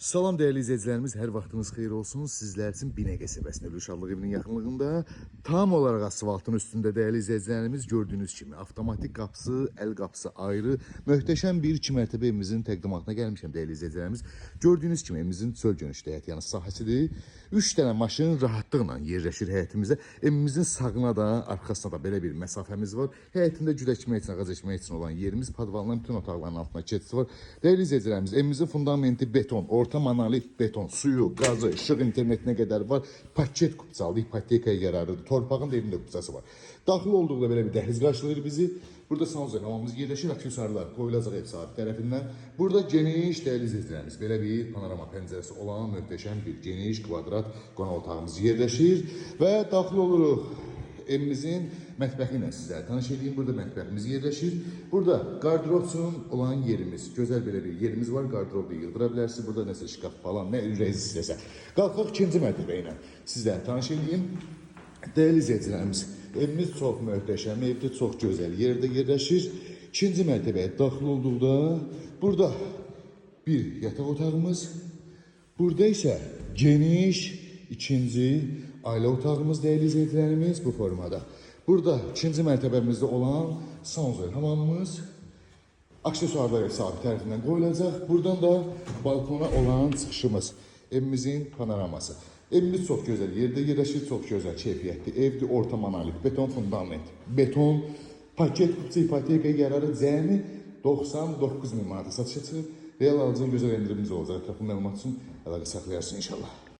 Salam değerli izleyicilerimiz, her vaxtınız xeyir olsun. Sizler için Binəqə qəsəbəsində Uşaqlıq evinin yaxınlığında tam olarak asfaltın üstünde değerli izleyicilerimiz gördüğünüz kimi avtomatik qapısı, el qapısı ayrı möhtəşəm bir 2 mərtəbə evimizin təqdimatına gəlmişəm değerli izleyicilerimiz. Gördüğünüz kimi evimizin çöl gönüşlü həyət yanı sahəsidir. 3 dənə maşın rahatlıqla yerləşir həyətimizdə. Evimizin sağına da, arxasına da belə bir məsafəmiz var. Həyətində gül əkmək üçün, ağac əkmək üçün olan yerimiz, padvalların bütün otaqların altına keçisi var. Değerli izleyicilerimiz, evimizin fundamenti beton, orta monolit beton, suyu, gazı, işıq, internetinə qədər var. Paket kupçalı, ipotekaya yararlıdır. Torpağın da evində kupçası var. Daxil olduğunda belə bir dəhliz qarşılayır bizi. Burada sanuzel hamamız yerləşir, aksesuarlar qoyulacaq ev sahibi tərəfindən. Burada geniş değerli izleyicilerimiz, belə bir panorama pəncərəsi olan möhtəşəm bir geniş kvadrat qonaq otağımız yerləşir və daxil oluruq evimizin mətbəxi ilə sizlərə tanış edeyim. Burada mətbəximiz yerləşir. Burada qardırop üçün olan yerimiz, gözəl belə bir yerimiz var. Qardırobda yığdıra bilərsiniz. Burada nəsə şkaf falan, nə ürəyiniz istəsə. Qalxaq ikinci mərtəbə ilə sizlərə tanış edeyim. Değerli izleyicilerimiz, evimiz çox möhtəşəm, evdə çox gözəl yerdə yerləşir. İkinci mərtəbəyə daxil olduqda burada bir yataq otağımız, burada isə geniş ikinci ailə otağımız değerli izleyicilerimiz bu formada. Burada ikinci mərtəbəmizdə olan sanuzel hamamımız, aksesuarlar ev sahibi tərəfindən qoyulacaq. Buradan da balkona olan çıxışımız, evimizin panoraması. Evimiz çok güzel yerde yerleşir, çok güzel keyfiyyətli evdir. Orta monolit, beton fundament, beton, paket kupçu ipotekaya yararı cəmi 99.000 manata satışa çıxır. Real alıcının gözəl endirimimiz olacaq. Ətraflı məlumat üçün əlaqə saxlayarsın inşallah.